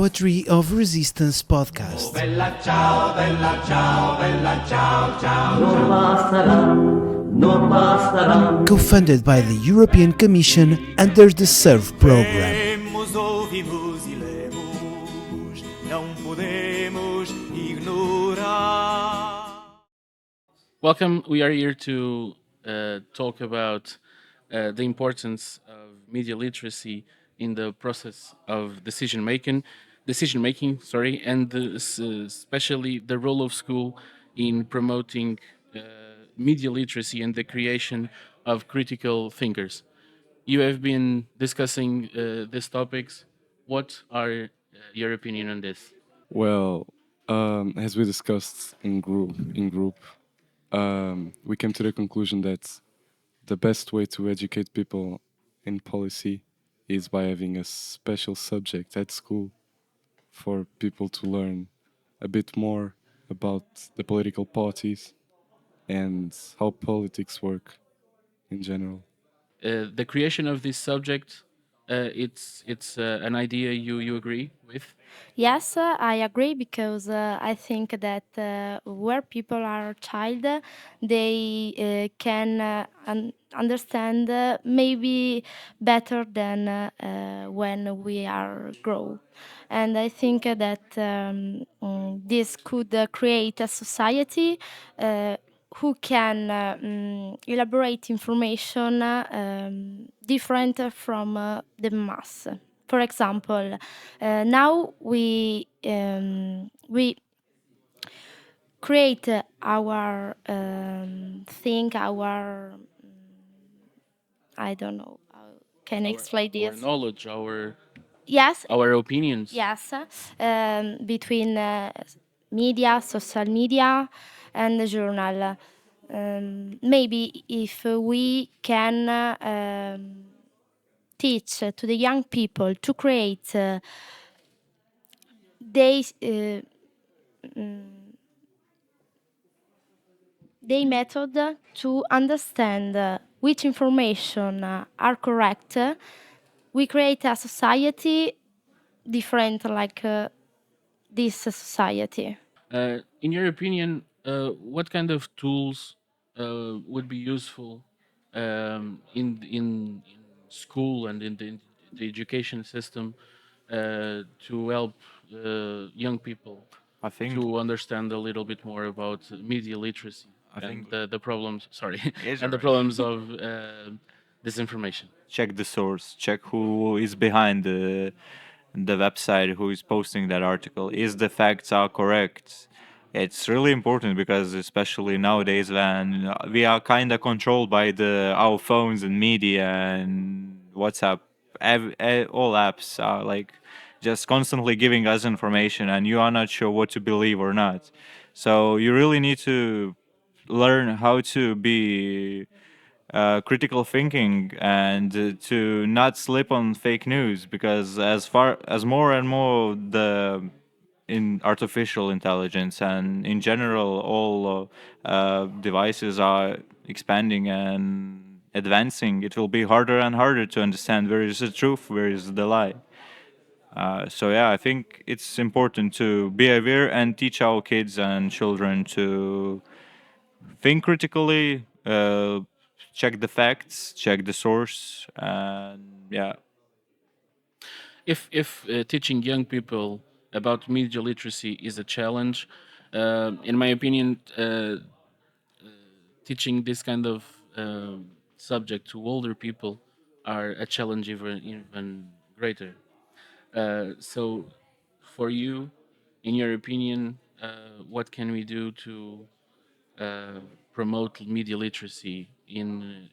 Poetry of Resistance podcast. Bella ciao, bella ciao, bella ciao, ciao. Non basterà, non basterà. Co-funded by the European Commission under the CERV program. Ouvimos e lemos, não podemos ignorar. Welcome. We are here to talk about the importance of media literacy in the process of decision making, and especially the role of school in promoting media literacy and the creation of critical thinkers. You have been discussing these topics. What are your opinion on this? Well, as we discussed in group, we came to the conclusion that the best way to educate people in policy is by having a special subject at school for people to learn a bit more about the political parties and how politics work in general. The creation of this subject, it's an idea you agree with. Yes, I agree because I think that where people are child, they can understand maybe better than when we are grow. And I think that this could create a society who can elaborate information different from the mass. For example, now we create our I don't know how can I explain Our this. knowledge, Yes, our opinions. yes, between media, social media, and the journal. Maybe if we can teach to the young people to create they they method to understand which information are correct, we create a society different like this society. In your opinion, what kind of tools would be useful in school and in the education system to help young people I think to understand a little bit more about media literacy I and think the problems? Sorry, Yes, and the alright. problems of disinformation. check the source, check who is behind the website, who is posting that article. Is the facts are correct? It's really important because especially nowadays when we are kind of controlled by the our phones and media and WhatsApp, all apps are like just constantly giving us information, and you are not sure what to believe or not. So you really need to learn how to be critical thinking and to not slip on fake news, because as far as more and more the in artificial intelligence and in general all devices are expanding and advancing, it will be harder and harder to understand where is the truth, where is the lie. So yeah, I think it's important to be aware and teach our kids and children to think critically, check the facts, check the source, and yeah. If teaching young people about media literacy is a challenge, in my opinion, teaching this kind of subject to older people are a challenge even greater. So, for you, in your opinion, what can we do to uh, promote media literacy in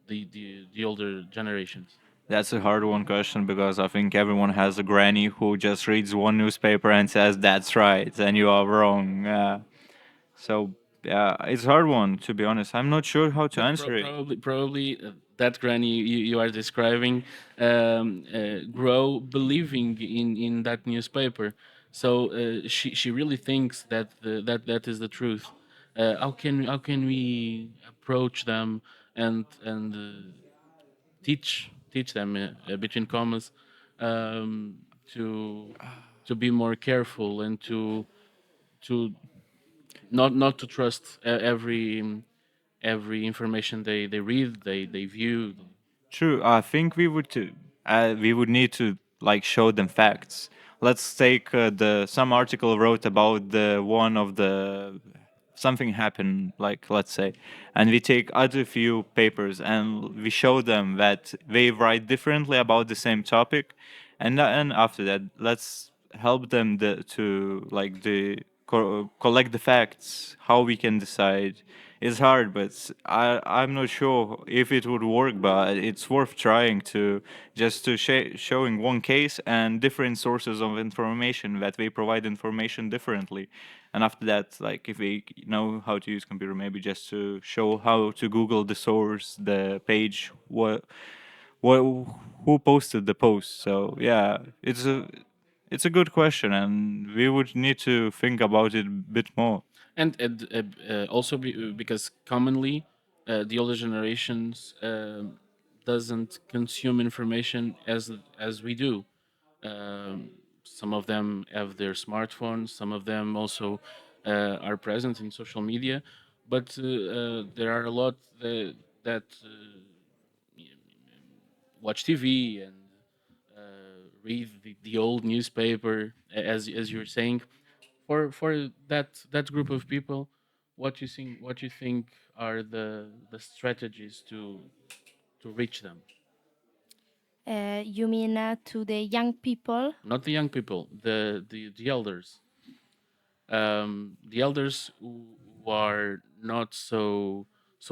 the older generations? That's a hard one question because I think everyone has a granny who just reads one newspaper and says that's right and you are wrong. So yeah, it's a hard one to be honest. I'm not sure how to answer it. Probably that granny you are describing grow believing in that newspaper. So she really thinks that that is the truth. How can we approach them and teach them between commas um, to to be more careful and to not to trust every information they read, they view. True. I think we would need to like show them facts. Let's take the some article wrote about the one of the something happened, like let's say, and we take other few papers and we show them that they write differently about the same topic, and after that let's help them to like collect the facts how we can decide. It's hard, but I'm not sure if it would work, but it's worth trying to just to showing one case and different sources of information that they provide information differently. And after that, like if we know how to use computer, maybe just to show how to Google the source, the page, what who posted the post. So yeah, it's a good question, and we would need to think about it a bit more. And also because commonly the older generations doesn't consume information as we do. Some of them have their smartphones. Some of them also are present in social media, but there are a lot that watch TV and read the old newspaper, as you're saying. For that group of people, what you think are the strategies to reach them? You mean to the young people? Not the young people, the elders. The elders who are not so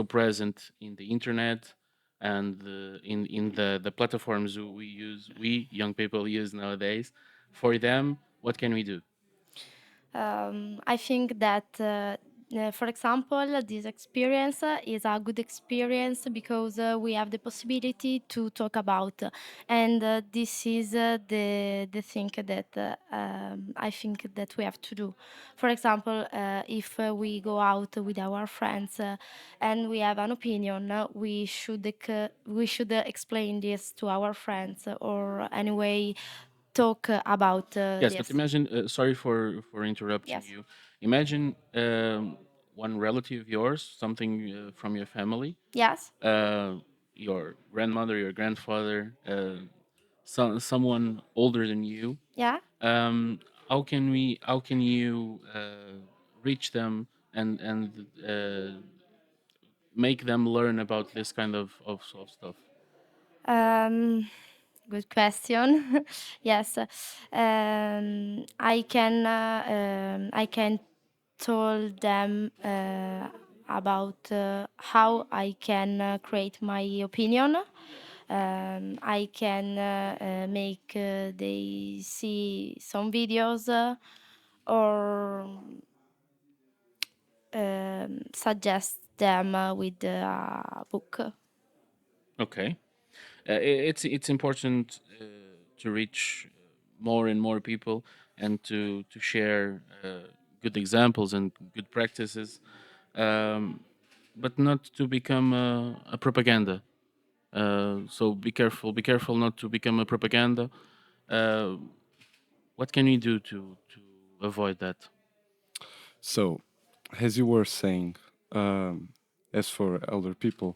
present in the internet and in the platforms we young people use nowadays. For them, what can we do? I think that, for example, this experience is a good experience because we have the possibility to talk about, and this is the thing that I think that we have to do. For example, if we go out with our friends and we have an opinion, we should explain this to our friends or anyway talk about Yes, but this. imagine. Sorry for interrupting Yes. you. Imagine one relative of yours, something from your family, Yes. your grandmother, your grandfather, someone older than you. Yeah. How can you reach them and make them learn about this kind of stuff? Um, Good question. Yes. I can tell them about how I can create my opinion. I can make they see some videos or suggest them with a book. Okay. It's important to reach more and more people and to share good examples and good practices, um, but not to become a propaganda. So be careful not to become a propaganda. Uh, what can we do to avoid that? So, as you were saying, as for elder people,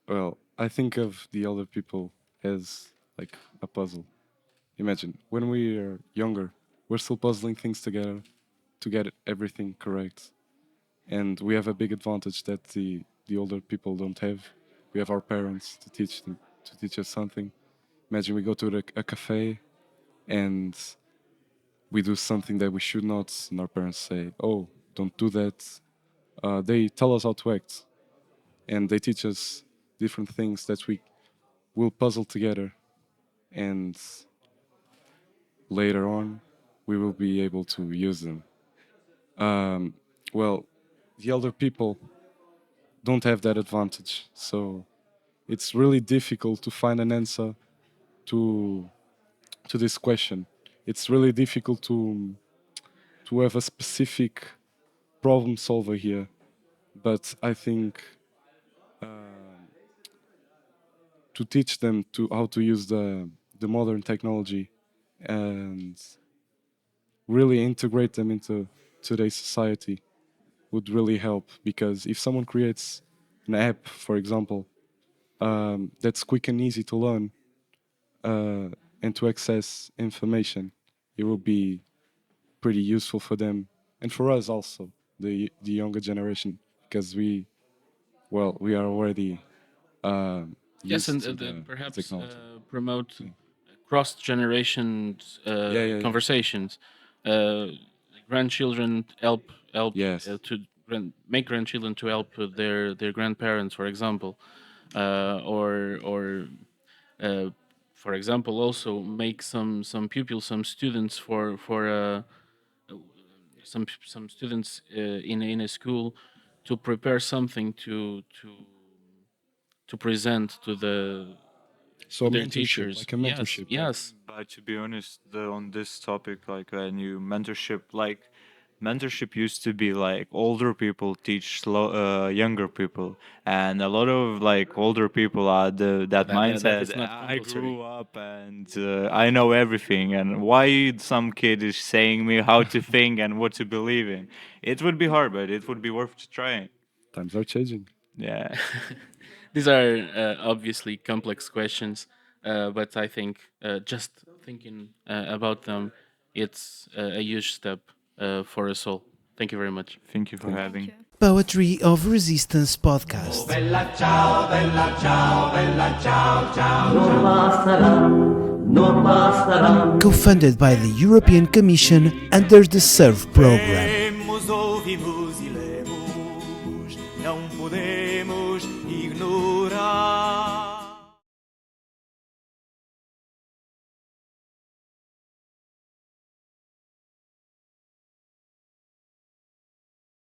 well, I think of the elder people as like a puzzle. Imagine when we are younger, we're still puzzling things together to get everything correct, and we have a big advantage that the older people don't have. We have our parents to teach us something. Imagine we go to a cafe and we do something that we should not, and our parents say, "Oh, don't do that." They tell us how to act, and they teach us different things that we will puzzle together, and later on, we will be able to use them. Um, well, the elder people don't have that advantage, so it's really difficult to find an answer to this question. It's really difficult to have a specific problem solver here, but I think to teach them to how to use the modern technology and really integrate them into today's society would really help. Because if someone creates an app, for example, that's quick and easy to learn and to access information, it will be pretty useful for them and for us also, the younger generation, because we are already Yes, used and to the perhaps technology. promote cross-generation Yeah. conversations. Uh, grandchildren help Yes. to make grandchildren to help with their grandparents, for example, or uh, for example, also make some pupils, some students for some students in a school to prepare something to present So to a their mentorship, teachers. like a Yes, mentorship. yes. But to be honest, on this topic, like when you mentorship, like mentorship used to be like older people teach younger people, and a lot of like older people are that That mindset. is not I compulsory. grew up and I know everything, and why some kid is saying me how to think and what to believe in? It would be hard, but it would be worth trying. Times are changing. Yeah. These are obviously complex questions, but I think just thinking about them, it's a huge step for us all. Thank you very much. Thank you for Thank having. you. Poetry of Resistance podcast, Bella ciao, bella ciao, bella ciao, ciao. Non basterà, non basterà. co-funded by the European Commission under the CERV program. Queremos, ouvimos e lemos, não podemos